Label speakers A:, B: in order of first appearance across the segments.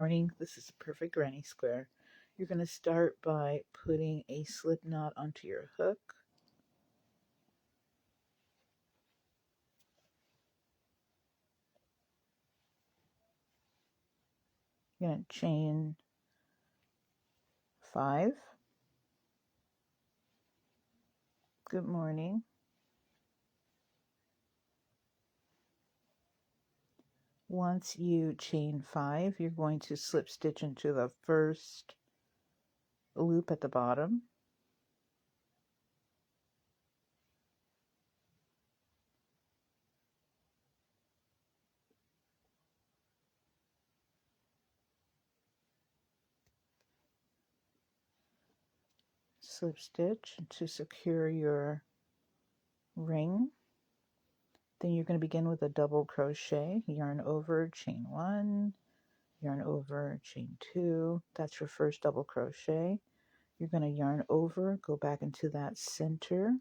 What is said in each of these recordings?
A: Morning. This is a perfect granny square. You're going to start by putting a slip knot onto your hook. You're going to chain 5. Good morning. Once you chain 5, you're going to slip stitch into the first loop at the bottom. Slip stitch to secure your ring. Then you're going to begin with a double crochet, yarn over, chain 1, yarn over, chain 2. That's your first double crochet. You're going to yarn over, go back into that center,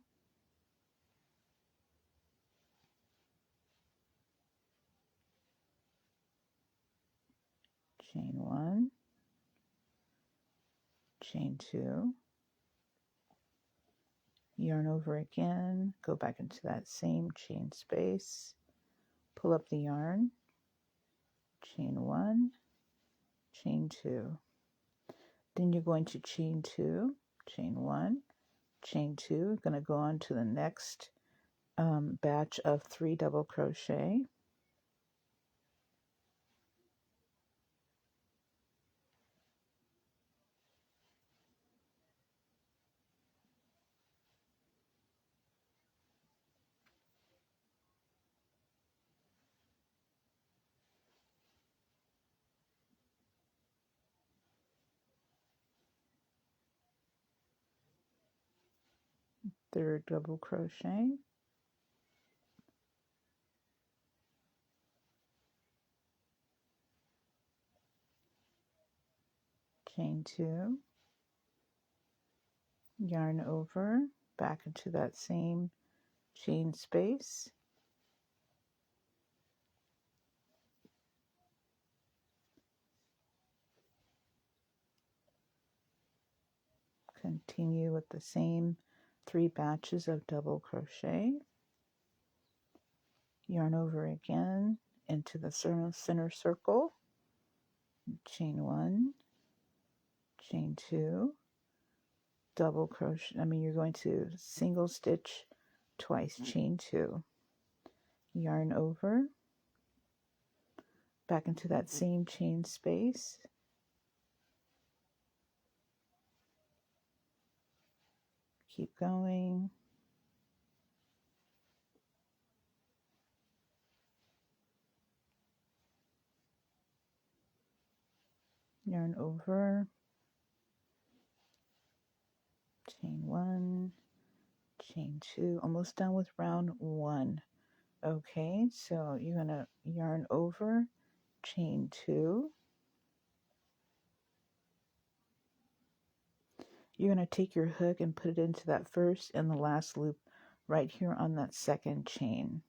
A: chain 1, chain 2, yarn over again, go back into that same chain space, pull up the yarn, chain 1, chain 2. Then you're going to chain 2, chain 1, chain 2. You're going to go on to the next batch of 3 double crochet. Third double crochet, chain 2, yarn over, back into that same chain space, continue with the same 3 batches of double crochet, yarn over again into the center circle, chain 1, chain 2, double crochet, you're going to single stitch twice, chain 2, yarn over, back into that same chain space, keep going, yarn over, chain 1, chain 2, almost done with round 1. Okay, so you're going to yarn over, chain 2. You're going to take your hook and put it into that first and the last loop right here on that second chain.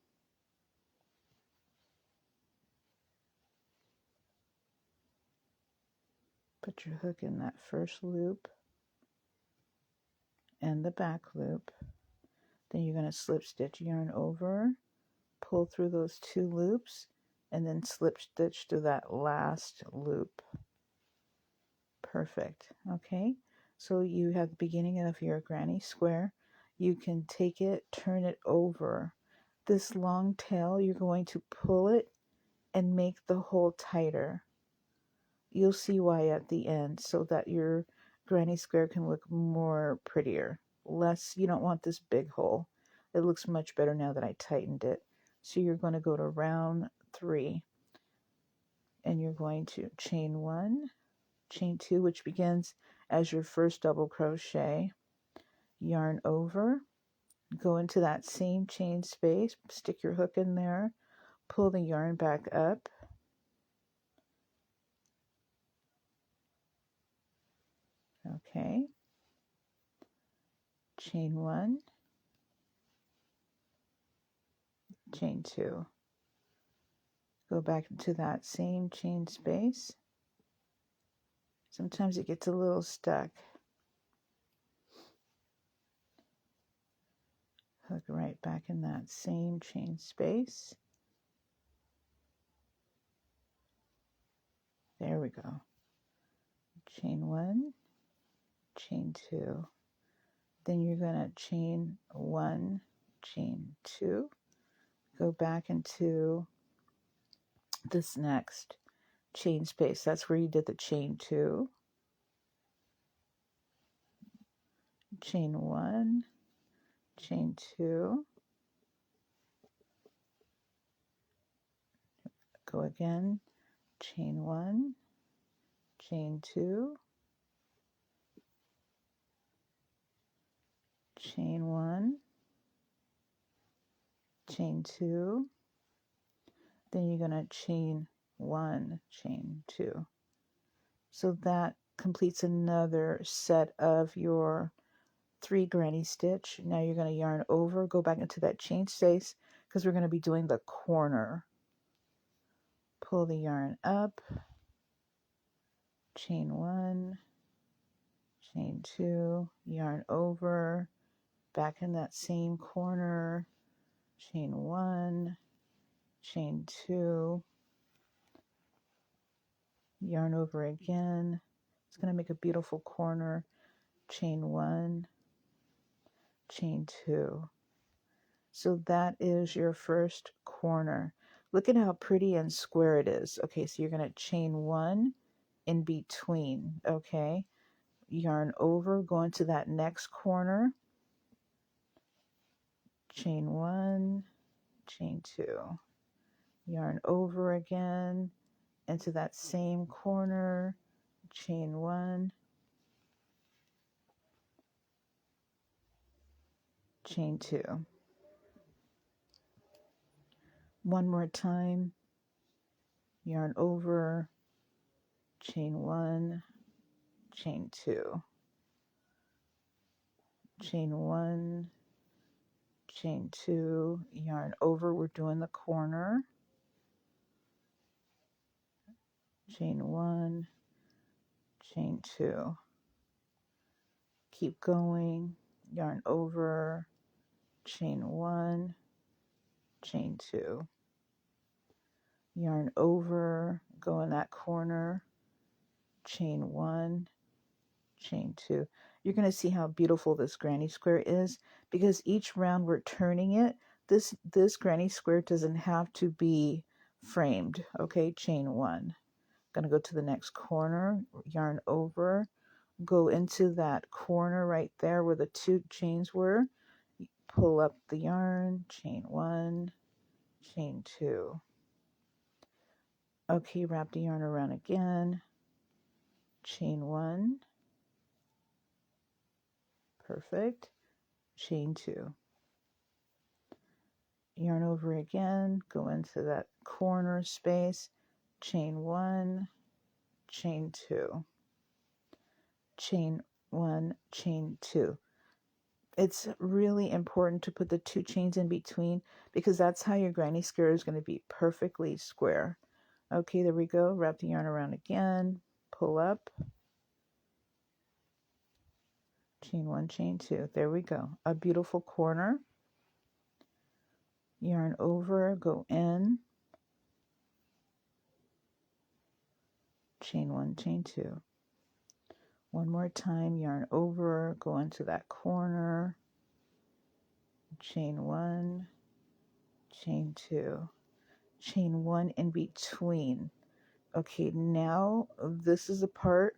A: Put your hook in that first loop and the back loop. Then you're going to slip stitch, yarn over, pull through those 2 loops, and then slip stitch to that last loop. Perfect. Okay, so you have the beginning of your granny square. You can take it, turn it over. This long tail, you're going to pull it and make the hole tighter. You'll see why at the end, so that your granny square can look more prettier. You don't want this big hole. It looks much better now that I tightened it. So you're going to go to round 3 and you're going to chain 1, chain 2, which begins as your first double crochet, yarn over, go into that same chain space, stick your hook in there, pull the yarn back up, okay, chain 1, chain 2, go back into that same chain space, Sometimes it gets a little stuck. Hook right back in that same chain space. There we go. Chain 1, chain 2. Then you're going to chain 1, chain 2. Go back into this next chain space. That's where you did the chain 2. Chain 1, chain 2. Go again. Chain 1, chain 2. Chain 1, chain 2. Then you're going to chain 1, chain 2. So that completes another set of your 3 granny stitch. Now you're going to yarn over, go back into that chain space because we're going to be doing the corner. Pull the yarn up, chain 1, chain 2, yarn over, back in that same corner, chain 1, chain 2, yarn over again. It's going to make a beautiful corner. Chain 1, chain 2. So that is your first corner. Look at how pretty and square it is. Okay, so you're going to chain 1 in between. Okay, yarn over, go into that next corner, chain 1, chain 2, yarn over again into that same corner, chain 1, chain 2. One more time, yarn over, chain 1, chain 2, chain 1, chain 2, yarn over, we're doing the corner, chain 1, chain 2. Keep going, yarn over, chain 1, chain 2. Yarn over, go in that corner, chain 1, chain 2. You're going to see how beautiful this granny square is because each round we're turning it. This granny square doesn't have to be framed. Okay, chain 1. Going to go to the next corner, yarn over, go into that corner right there where the 2 chains were. Pull up the yarn, chain 1, chain 2. Okay, wrap the yarn around again, chain 1, perfect, chain 2. Yarn over again, go into that corner space, chain 1, chain 2, chain 1, chain 2. It's really important to put the 2 chains in between because that's how your granny square is going to be perfectly square. Okay, there we go. Wrap the yarn around again, pull up, chain 1, chain 2. There we go. A beautiful corner. Yarn over, go in, chain 1, chain 2. One more time, yarn over, go into that corner, chain 1, chain 2, chain 1 in between. Okay, now this is the part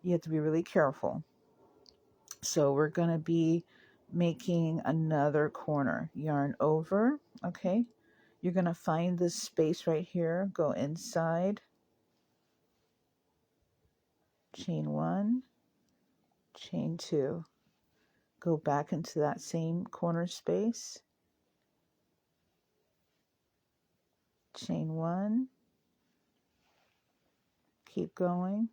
A: you have to be really careful. So we're going to be making another corner. Yarn over, okay? You're going to find this space right here, go inside, chain 1, chain 2. Go back into that same corner space, chain 1, keep going,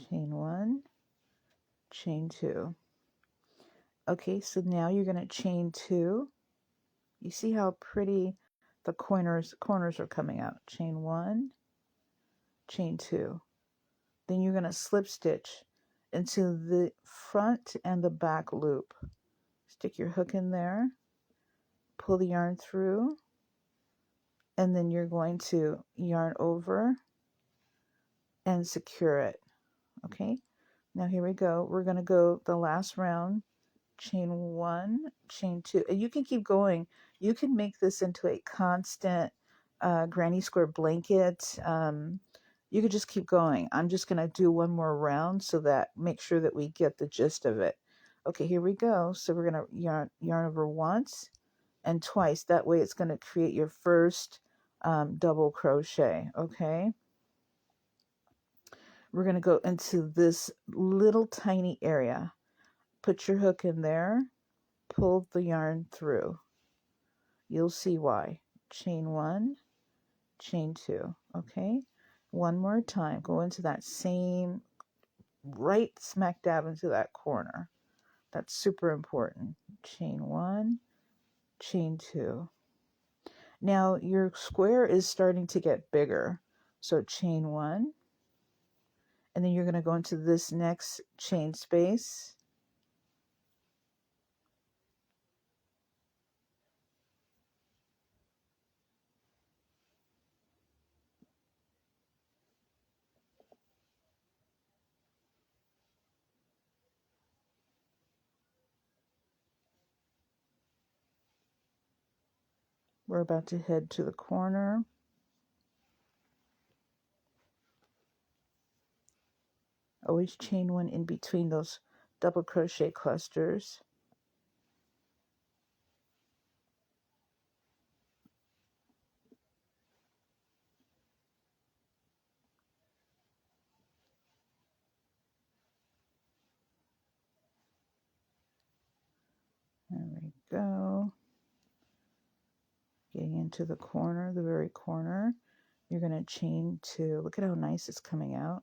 A: chain 1, chain 2. Okay, so now you're going to chain 2. You see how pretty the corners are coming out. Chain 1, chain 2. Then you're going to slip stitch into the front and the back loop. Stick your hook in there, pull the yarn through, and then you're going to yarn over and secure it. Okay, now here we go. We're going to go the last round, chain 1, chain 2, and you can keep going. You can make this into a constant granny square blanket. You could just keep going. I'm just going to do one more round so that make sure that we get the gist of it. Okay, here we go. So we're going to yarn over once and twice. That way it's going to create your first double crochet. Okay, we're going to go into this little tiny area. Put your hook in there, pull the yarn through. You'll see why. Chain 1, chain 2. Okay, one more time. Go into that same, right smack dab into that corner. That's super important. Chain 1, chain 2. Now your square is starting to get bigger. So chain 1, and then you're going to go into this next chain space. We're about to head to the corner. Always chain 1 in between those double crochet clusters. There we go. Getting into the corner, the very corner. You're going to chain 2. Look at how nice it's coming out.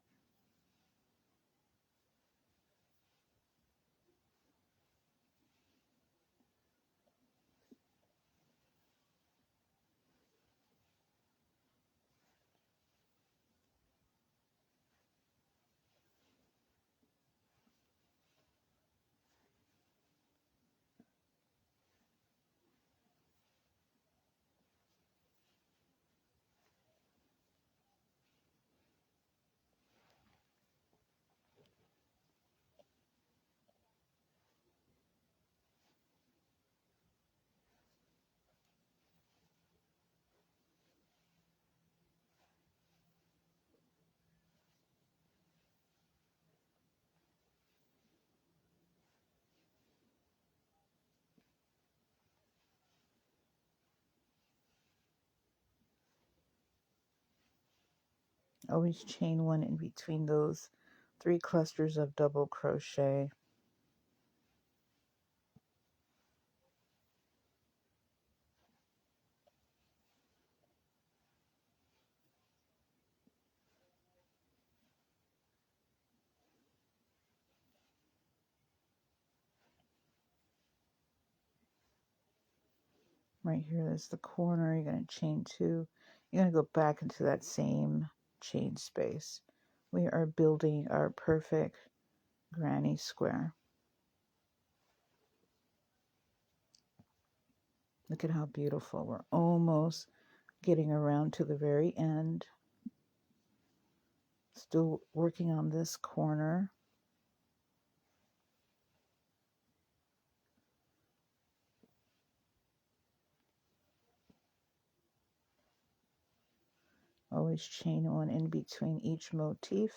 A: Always chain 1 in between those 3 clusters of double crochet. Right here is the corner. You're going to chain 2. You're going to go back into that same chain space. We are building our perfect granny square. Look at how beautiful. We're almost getting around to the very end. Still working on this corner. Always chain 1 in between each motif.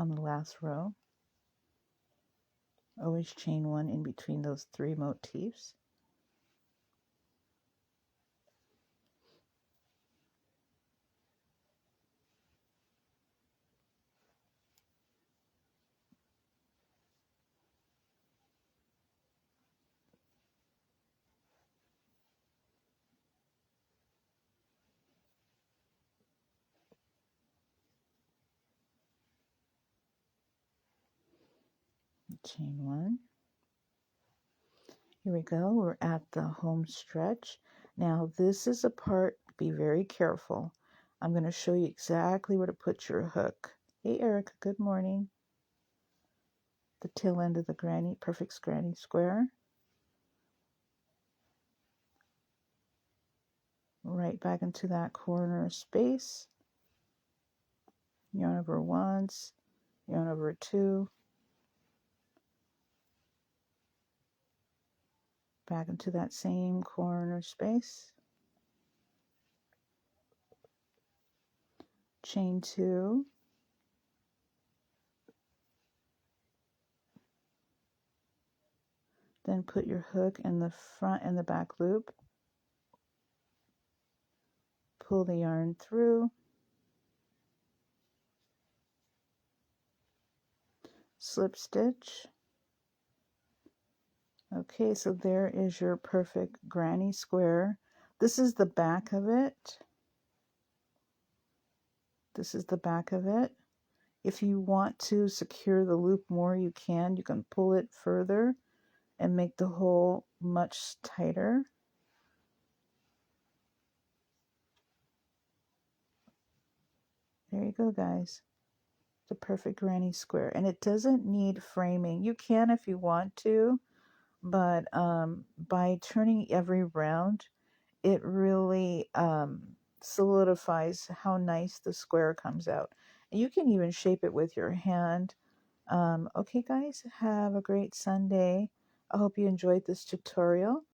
A: on the last row. Always chain 1 in between those 3 motifs. Chain 1. Here we go. We're at the home stretch. Now this is a part, be very careful. I'm going to show you exactly where to put your hook. Hey Erica, good morning. The tail end of the perfect granny square. Right back into that corner space. Yarn over once, yarn over 2. Back into that same corner space. Chain 2. Then put your hook in the front and the back loop. Pull the yarn through. Slip stitch. Okay, so there is your perfect granny square. This is the back of it. This is the back of it. If you want to secure the loop more, you can. You can pull it further and make the hole much tighter. There you go, guys. The perfect granny square. And it doesn't need framing. You can if you want to, but by turning every round, it really solidifies how nice the square comes out. And you can even shape it with your hand. Okay, guys, have a great Sunday. I hope you enjoyed this tutorial.